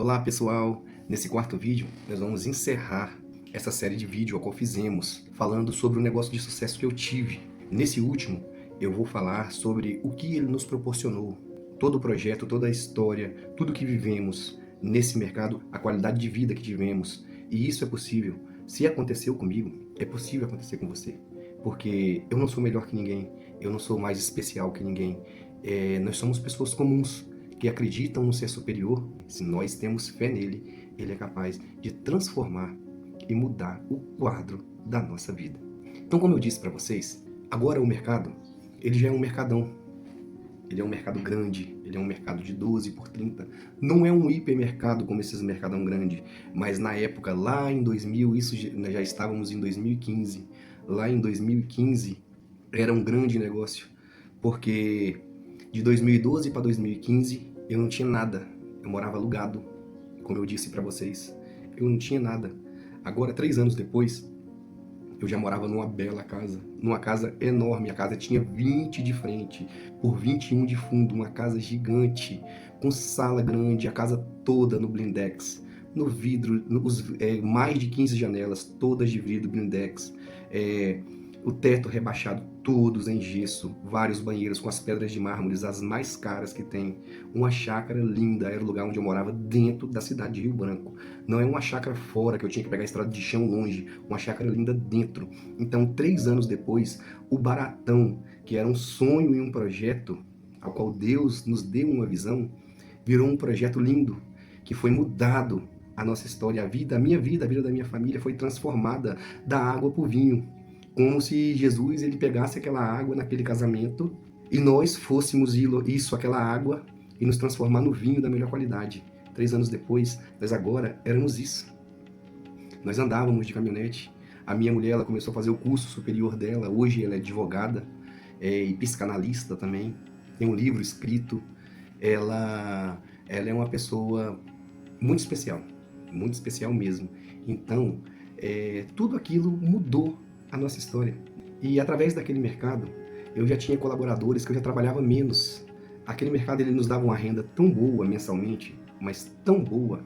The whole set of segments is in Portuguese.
Olá pessoal, nesse quarto vídeo nós vamos encerrar essa série de vídeo a qual fizemos falando sobre o negócio de sucesso que eu tive. Nesse último eu vou falar sobre o que ele nos proporcionou, todo o projeto, toda a história, tudo que vivemos nesse mercado, a qualidade de vida que tivemos. E isso é possível. Se aconteceu comigo, é possível acontecer com você. Porque eu não sou melhor que ninguém, eu não sou mais especial que ninguém. Nós somos pessoas comuns que acreditam no ser superior. Se nós temos fé nele, ele é capaz de transformar e mudar o quadro da nossa vida. Então, como eu disse para vocês, agora o mercado, ele já é um mercadão. Ele é um mercado grande, ele é um mercado de 12 por 30. Não é um hipermercado como esses mercadão grande, mas na época, lá em 2000, nós já estávamos em 2015. Lá em 2015 era um grande negócio, porque de 2012 para 2015 eu não tinha nada. Eu morava alugado, como eu disse para vocês. Eu não tinha nada. Agora, 3 anos depois, eu já morava numa bela casa, numa casa enorme. A casa tinha 20 de frente por 21 de fundo, uma casa gigante, com sala grande, a casa toda no blindex, no vidro, mais de 15 janelas, todas de vidro blindex, o teto rebaixado, todos em gesso, vários banheiros com as pedras de mármore, as mais caras que tem, uma chácara linda. Era o lugar onde eu morava, dentro da cidade de Rio Branco. Não é uma chácara fora, que eu tinha que pegar a estrada de chão longe, uma chácara linda dentro. Então, 3 anos depois, o Baratão, que era um sonho e um projeto, ao qual Deus nos deu uma visão, virou um projeto lindo, que foi mudado a nossa história, a minha vida, a vida da minha família foi transformada da água para o vinho. Como se Jesus ele pegasse aquela água naquele casamento e nós fôssemos isso, aquela água, e nos transformar no vinho da melhor qualidade. 3 anos depois, nós agora éramos isso. Nós andávamos de caminhonete. A minha mulher ela começou a fazer o curso superior dela. Hoje ela é advogada e psicanalista também. Tem um livro escrito. Ela é uma pessoa muito especial mesmo. Então, tudo aquilo mudou a nossa história. E através daquele mercado, eu já tinha colaboradores que eu já trabalhava menos. Aquele mercado ele nos dava uma renda tão boa mensalmente, mas tão boa,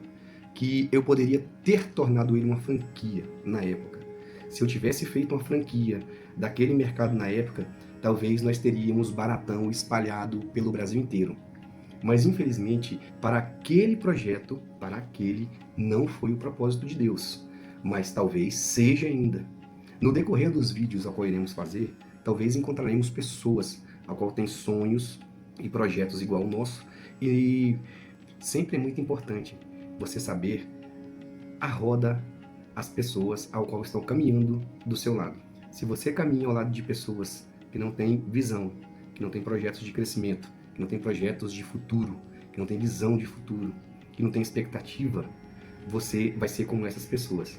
que eu poderia ter tornado ele uma franquia na época. Se eu tivesse feito uma franquia daquele mercado na época, talvez nós teríamos Baratão espalhado pelo Brasil inteiro. Mas infelizmente, para aquele projeto, não foi o propósito de Deus. Mas talvez seja ainda. No decorrer dos vídeos ao qual iremos fazer, talvez encontraremos pessoas a qual têm sonhos e projetos igual ao nosso. E sempre é muito importante você saber a roda, as pessoas ao qual estão caminhando do seu lado. Se você caminha ao lado de pessoas que não têm visão, que não têm projetos de crescimento, que não têm projetos de futuro, que não têm visão de futuro, que não têm expectativa, você vai ser como essas pessoas.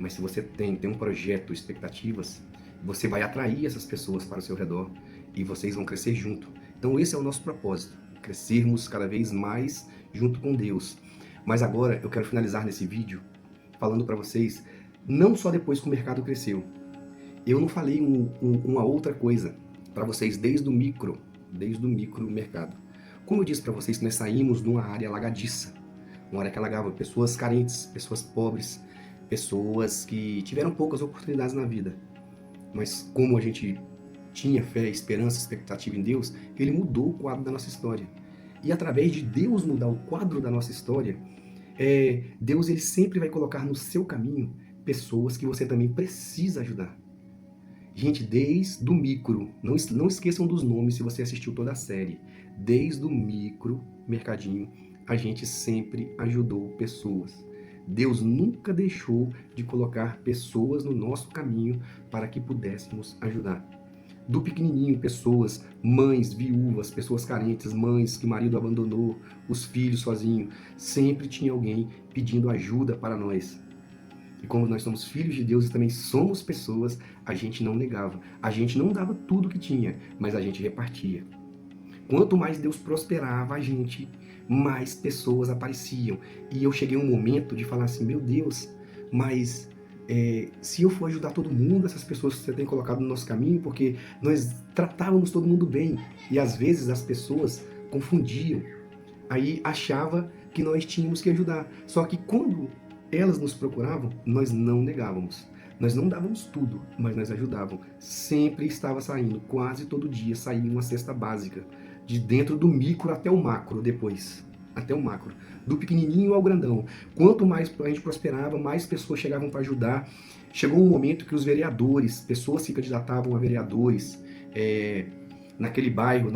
Mas se você tem um projeto, expectativas, você vai atrair essas pessoas para o seu redor e vocês vão crescer junto. Então esse é o nosso propósito, crescermos cada vez mais junto com Deus. Mas agora eu quero finalizar nesse vídeo falando para vocês, não só depois que o mercado cresceu. Eu não falei uma outra coisa para vocês desde o micro mercado. Como eu disse para vocês, nós saímos de uma área alagadiça, uma área que alagava pessoas carentes, pessoas pobres, pessoas que tiveram poucas oportunidades na vida. Mas como a gente tinha fé, esperança, expectativa em Deus, Ele mudou o quadro da nossa história. E através de Deus mudar o quadro da nossa história, Deus ele sempre vai colocar no seu caminho pessoas que você também precisa ajudar. Gente, desde o micro, não esqueçam dos nomes se você assistiu toda a série. Desde o micro mercadinho, a gente sempre ajudou pessoas. Deus nunca deixou de colocar pessoas no nosso caminho para que pudéssemos ajudar. Do pequenininho, pessoas, mães, viúvas, pessoas carentes, mães que o marido abandonou, os filhos sozinhos, sempre tinha alguém pedindo ajuda para nós. E como nós somos filhos de Deus e também somos pessoas, a gente não negava. A gente não dava tudo que tinha, mas a gente repartia. Quanto mais Deus prosperava a gente, mais pessoas apareciam. E eu cheguei a um momento de falar assim, meu Deus, mas se eu for ajudar todo mundo, essas pessoas que você tem colocado no nosso caminho, porque nós tratávamos todo mundo bem. E às vezes as pessoas confundiam. Aí achava que nós tínhamos que ajudar. Só que quando elas nos procuravam, nós não negávamos. Nós não dávamos tudo, mas nós ajudávamos. Sempre estava saindo, quase todo dia saía uma cesta básica, de dentro do micro até o macro depois. Até o macro. Do pequenininho ao grandão. Quanto mais a gente prosperava, mais pessoas chegavam para ajudar. Chegou um momento que os vereadores, pessoas se candidatavam a vereadores, naquele bairro,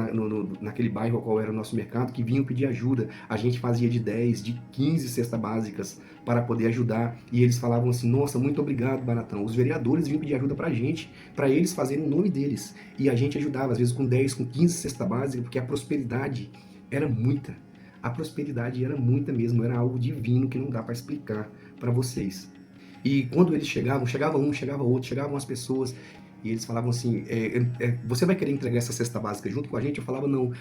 naquele bairro ao qual era o nosso mercado, que vinham pedir ajuda. A gente fazia de 10, de 15 cestas básicas para poder ajudar. E eles falavam assim, nossa, muito obrigado, Baratão. Os vereadores vinham pedir ajuda pra gente, para eles fazerem o nome deles. E a gente ajudava, às vezes com 10, com 15 cestas básicas, porque a prosperidade era muita. A prosperidade era muita mesmo, era algo divino que não dá para explicar para vocês. E quando eles chegavam, chegava um, chegava outro, chegavam as pessoas, e eles falavam assim, você vai querer entregar essa cesta básica junto com a gente? Eu falava, não,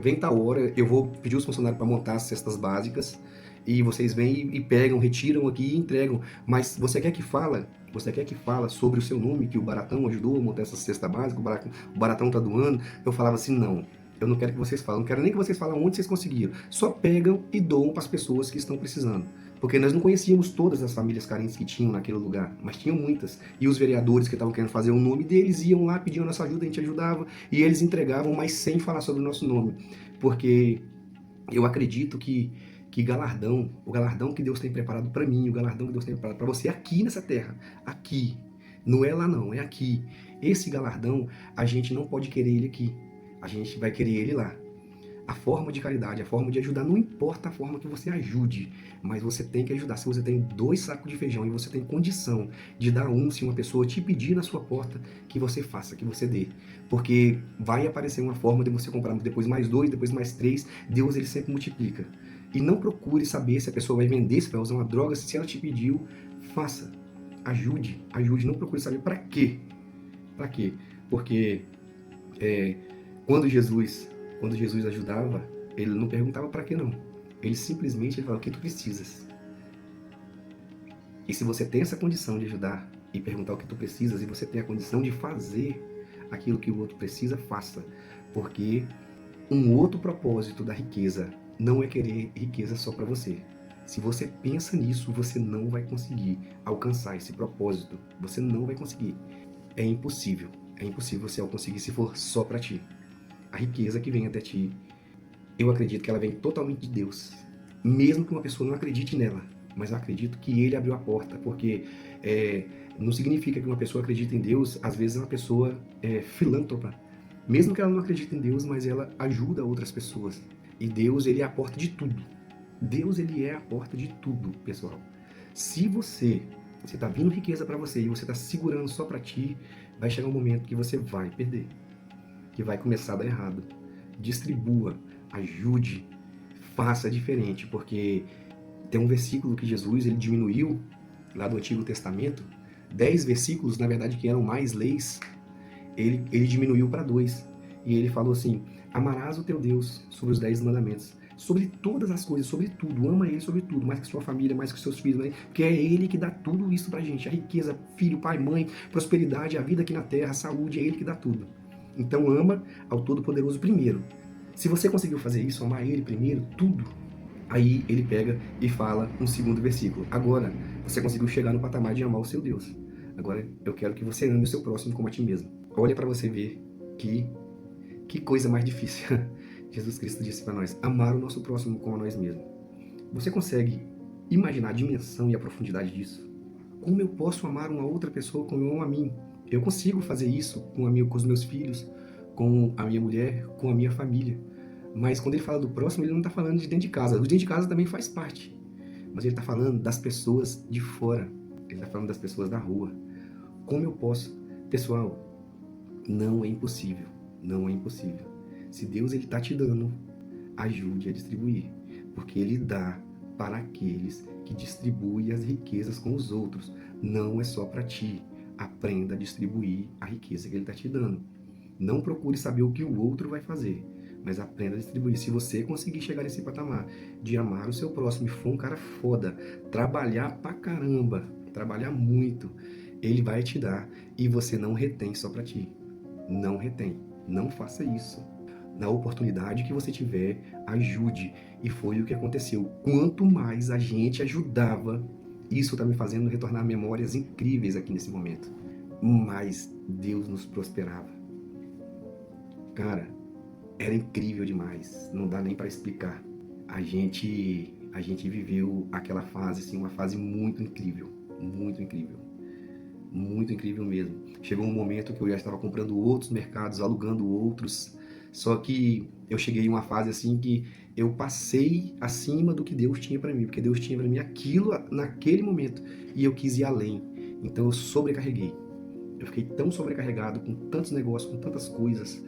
vem tal hora, eu vou pedir os funcionários para montar as cestas básicas, e vocês vêm e pegam, retiram aqui e entregam. Mas você quer que fala? Você quer que fala sobre o seu nome, que o Baratão ajudou a montar essa cesta básica, o Baratão tá doando? Eu falava assim, não. Eu não quero que vocês falem, não quero nem que vocês falem onde vocês conseguiram. Só pegam e doam para as pessoas que estão precisando. Porque nós não conhecíamos todas as famílias carentes que tinham naquele lugar, mas tinham muitas. E os vereadores que estavam querendo fazer o nome deles iam lá, pediam nossa ajuda, a gente ajudava, e eles entregavam, mas sem falar sobre o nosso nome. Porque eu acredito que o galardão que Deus tem preparado para mim, o galardão que Deus tem preparado para você aqui nessa terra, aqui, não é lá não, é aqui. Esse galardão, a gente não pode querer ele aqui. A gente vai querer ele lá. A forma de caridade, a forma de ajudar, não importa a forma que você ajude, mas você tem que ajudar. Se você tem 2 sacos de feijão e você tem condição de dar um, se uma pessoa te pedir na sua porta, que você faça, que você dê. Porque vai aparecer uma forma de você comprar depois mais 2, depois mais 3, Deus ele sempre multiplica. E não procure saber se a pessoa vai vender, se vai usar uma droga, se ela te pediu, faça. Ajude, não procure saber para quê. Para quê? Porque quando Jesus ajudava, ele não perguntava para quê não. Ele simplesmente falava o que tu precisas. E se você tem essa condição de ajudar e perguntar o que tu precisas, e você tem a condição de fazer aquilo que o outro precisa, faça. Porque um outro propósito da riqueza não é querer riqueza só para você. Se você pensa nisso, você não vai conseguir alcançar esse propósito. Você não vai conseguir. É impossível. É impossível você conseguir se for só para ti. A riqueza que vem até ti, eu acredito que ela vem totalmente de Deus. Mesmo que uma pessoa não acredite nela, mas eu acredito que Ele abriu a porta, porque não significa que uma pessoa acredite em Deus, às vezes é uma pessoa filântropa. Mesmo que ela não acredite em Deus, mas ela ajuda outras pessoas. E Deus, Ele é a porta de tudo. Deus, Ele é a porta de tudo, pessoal. Se você está vindo riqueza para você e você está segurando só para ti, vai chegar um momento que você vai perder. Que vai começar a dar errado. Distribua, ajude, faça diferente, porque tem um versículo que Jesus ele diminuiu, lá do Antigo Testamento, 10 versículos, na verdade, que eram mais leis, ele diminuiu para 2. E ele falou assim, amarás o teu Deus sobre os 10 mandamentos, sobre todas as coisas, sobre tudo, ama Ele sobre tudo, mais que sua família, mais que seus filhos, porque é Ele que dá tudo isso pra gente, a riqueza, filho, pai, mãe, prosperidade, a vida aqui na terra, a saúde, é Ele que dá tudo. Então ama ao Todo-Poderoso primeiro. Se você conseguiu fazer isso, amar Ele primeiro, tudo, aí ele pega e fala um segundo versículo. Agora, você conseguiu chegar no patamar de amar o seu Deus. Agora, eu quero que você ame o seu próximo como a ti mesmo. Olha para você ver que coisa mais difícil. Jesus Cristo disse para nós, amar o nosso próximo como a nós mesmos. Você consegue imaginar a dimensão e a profundidade disso? Como eu posso amar uma outra pessoa como eu amo a mim? Eu consigo fazer isso com os meus filhos, com a minha mulher, com a minha família. Mas quando ele fala do próximo, ele não está falando de dentro de casa. O dentro de casa também faz parte. Mas ele está falando das pessoas de fora. Ele está falando das pessoas da rua. Como eu posso? Pessoal, não é impossível. Não é impossível. Se Deus está te dando, ajude a distribuir. Porque Ele dá para aqueles que distribuem as riquezas com os outros. Não é só para ti. Aprenda a distribuir a riqueza que Ele está te dando. Não procure saber o que o outro vai fazer, mas aprenda a distribuir. Se você conseguir chegar nesse patamar de amar o seu próximo e for um cara foda, trabalhar pra caramba, trabalhar muito, Ele vai te dar e você não retém só pra ti. Não retém. Não faça isso. Na oportunidade que você tiver, ajude. E foi o que aconteceu. Quanto mais a gente ajudava, isso está me fazendo retornar memórias incríveis aqui nesse momento. Mais Deus nos prosperava. Cara, era incrível demais. Não dá nem para explicar. A gente viveu aquela fase, assim, uma fase muito incrível. Muito incrível. Muito incrível mesmo. Chegou um momento que eu já estava comprando outros mercados, alugando outros. Só que eu cheguei em uma fase assim que eu passei acima do que Deus tinha para mim, porque Deus tinha para mim aquilo naquele momento e eu quis ir além. Então eu sobrecarreguei. Eu fiquei tão sobrecarregado com tantos negócios, com tantas coisas,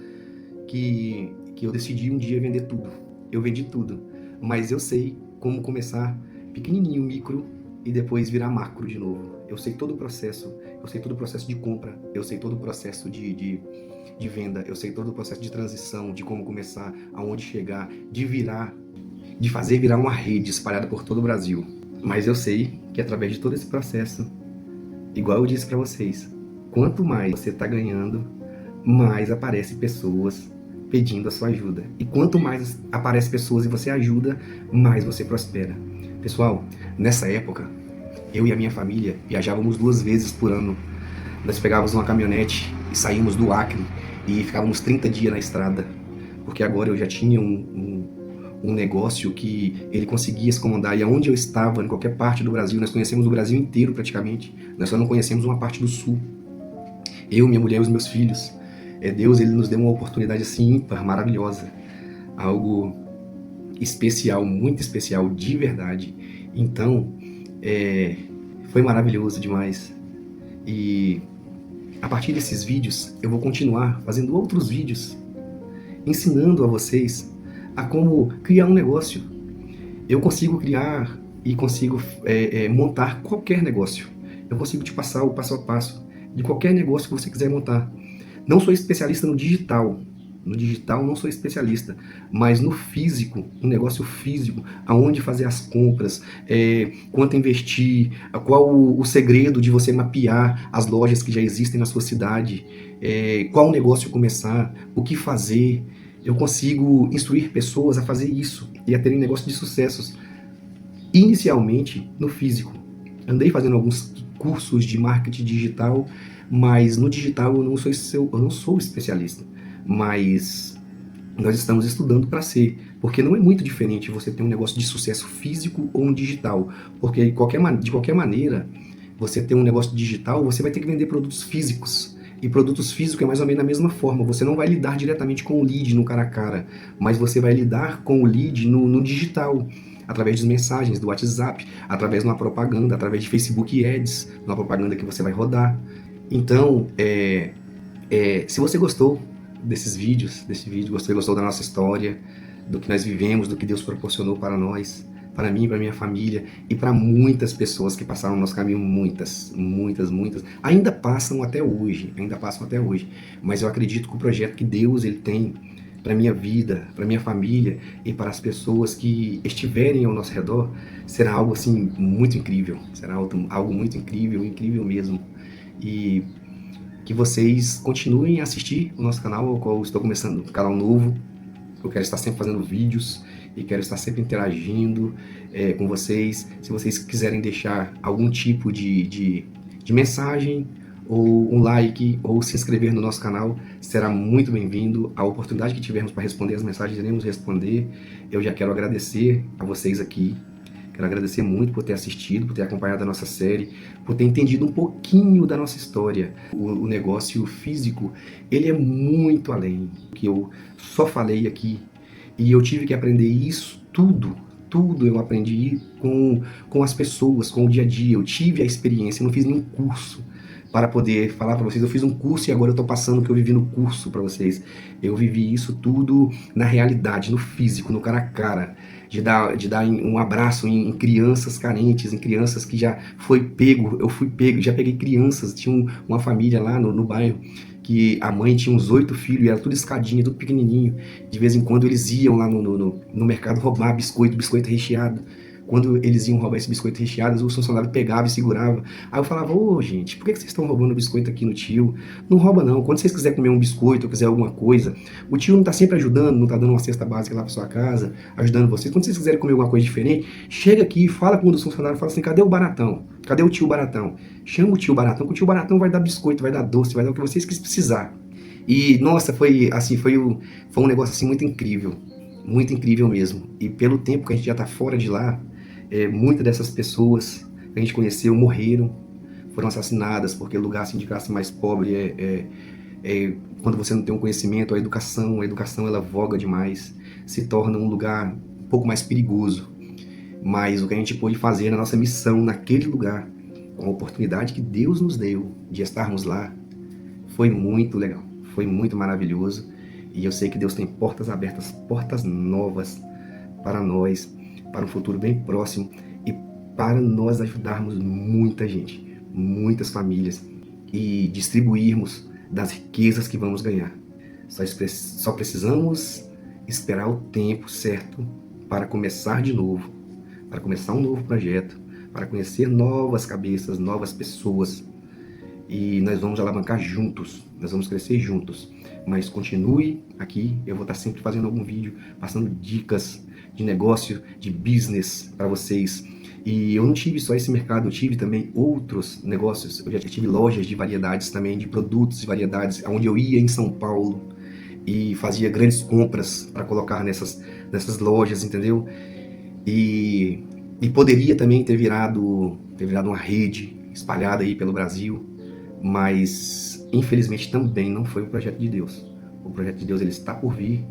que eu decidi um dia vender tudo. Eu vendi tudo, mas eu sei como começar pequenininho, micro, e depois virar macro de novo. Eu sei todo o processo, eu sei todo o processo de compra, eu sei todo o processo de venda, eu sei todo o processo de transição, de como começar, aonde chegar, de fazer virar uma rede espalhada por todo o Brasil. Mas eu sei que através de todo esse processo, igual eu disse para vocês, quanto mais você está ganhando, mais aparecem pessoas pedindo a sua ajuda. E quanto mais aparecem pessoas e você ajuda, mais você prospera. Pessoal, nessa época, eu e a minha família viajávamos 2 vezes por ano. Nós pegávamos uma caminhonete e saímos do Acre e ficávamos 30 dias na estrada. Porque agora eu já tinha um negócio que ele conseguia se comandar. E aonde eu estava, em qualquer parte do Brasil, nós conhecemos o Brasil inteiro praticamente. Nós só não conhecemos uma parte do sul. Eu, minha mulher e os meus filhos. Deus, ele nos deu uma oportunidade assim ímpar, maravilhosa. Algo especial, muito especial, de verdade. Então, foi maravilhoso demais. E a partir desses vídeos, eu vou continuar fazendo outros vídeos, ensinando a vocês a como criar um negócio. Eu consigo criar e consigo montar qualquer negócio. Eu consigo te passar o passo a passo de qualquer negócio que você quiser montar. Não sou especialista no digital. No digital não sou especialista, mas no físico, no negócio físico, aonde fazer as compras, quanto investir, qual o segredo de você mapear as lojas que já existem na sua cidade, qual negócio começar, o que fazer. Eu consigo instruir pessoas a fazer isso e a terem negócio de sucessos, inicialmente no físico. Andei fazendo alguns cursos de marketing digital, mas no digital eu não sou especialista. Mas nós estamos estudando para ser, porque não é muito diferente você ter um negócio de sucesso físico ou um digital, porque de qualquer maneira, você ter um negócio digital, você vai ter que vender produtos físicos, e produtos físicos é mais ou menos da mesma forma, você não vai lidar diretamente com o lead no cara a cara, mas você vai lidar com o lead no digital, através de mensagens do WhatsApp, através de uma propaganda, através de Facebook Ads, uma propaganda que você vai rodar. Então, se você gostou desse vídeo, você gostou da nossa história, do que nós vivemos, do que Deus proporcionou para nós, para mim, para minha família e para muitas pessoas que passaram no nosso caminho, muitas, ainda passam até hoje, mas eu acredito que o projeto que Deus ele tem para minha vida, para minha família e para as pessoas que estiverem ao nosso redor, será algo assim muito incrível, será algo muito incrível, incrível mesmo. E que vocês continuem a assistir o nosso canal, ao qual eu estou começando, um canal novo. Eu quero estar sempre fazendo vídeos e quero estar sempre interagindo com vocês. Se vocês quiserem deixar algum tipo de mensagem, ou um like, ou se inscrever no nosso canal, será muito bem-vindo. A oportunidade que tivermos para responder as mensagens, iremos responder. Eu já quero agradecer a vocês aqui. Quero agradecer muito por ter assistido, por ter acompanhado a nossa série, por ter entendido um pouquinho da nossa história. O negócio físico, ele é muito além do que eu só falei aqui. E eu tive que aprender isso tudo eu aprendi com as pessoas, com o dia a dia. Eu tive a experiência, eu não fiz nenhum curso para poder falar para vocês. Eu fiz um curso e agora eu estou passando o que eu vivi no curso para vocês. Eu vivi isso tudo na realidade, no físico, no cara a cara. De dar um abraço em crianças carentes, em crianças que já eu fui pego, já peguei crianças, tinha uma família lá no bairro, que a mãe tinha uns 8 filhos, e era tudo escadinha, tudo pequenininho. De vez em quando eles iam lá no mercado roubar biscoito recheado, quando eles iam roubar esse biscoito recheado, o funcionário pegava e segurava. Aí eu falava, ô gente, por que vocês estão roubando o biscoito aqui no tio? Não rouba não, quando vocês quiserem comer um biscoito ou quiser alguma coisa, o tio não está sempre ajudando, não está dando uma cesta básica lá para sua casa, ajudando vocês. Quando vocês quiserem comer alguma coisa diferente, chega aqui, fala com um dos funcionários, fala assim, cadê o Baratão? Cadê o tio Baratão? Chama o tio Baratão, que o tio Baratão vai dar biscoito, vai dar doce, vai dar o que vocês precisar. E, nossa, foi assim, foi um negócio assim muito incrível mesmo. E pelo tempo que a gente já está fora de lá, muitas dessas pessoas que a gente conheceu morreram, foram assassinadas, porque lugar assim, de classe mais pobre quando você não tem um conhecimento, a educação ela voga demais, se torna um lugar um pouco mais perigoso. Mas o que a gente pôde fazer na nossa missão naquele lugar, com a oportunidade que Deus nos deu de estarmos lá, foi muito legal, foi muito maravilhoso. E eu sei que Deus tem portas abertas, portas novas para nós, para um futuro bem próximo e para nós ajudarmos muita gente, muitas famílias e distribuirmos das riquezas que vamos ganhar. Só precisamos esperar o tempo certo para começar de novo, para começar um novo projeto, para conhecer novas cabeças, novas pessoas. E nós vamos alavancar juntos, nós vamos crescer juntos. Mas continue aqui, eu vou estar sempre fazendo algum vídeo, passando dicas de negócio, de business para vocês. E eu não tive só esse mercado, eu tive também outros negócios. Eu já tive lojas de variedades também, de produtos de variedades, onde eu ia em São Paulo e fazia grandes compras para colocar nessas lojas, entendeu? E poderia também ter virado uma rede espalhada aí pelo Brasil, mas infelizmente também não foi o projeto de Deus. O projeto de Deus ele está por vir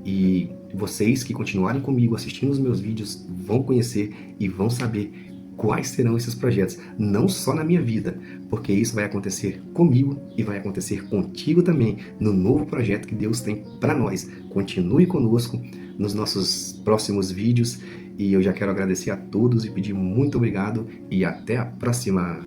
e vocês que continuarem comigo assistindo os meus vídeos vão conhecer e vão saber quais serão esses projetos, não só na minha vida, porque isso vai acontecer comigo e vai acontecer contigo também no novo projeto que Deus tem para nós. Continue conosco nos nossos próximos vídeos e eu já quero agradecer a todos e pedir muito obrigado e até a próxima!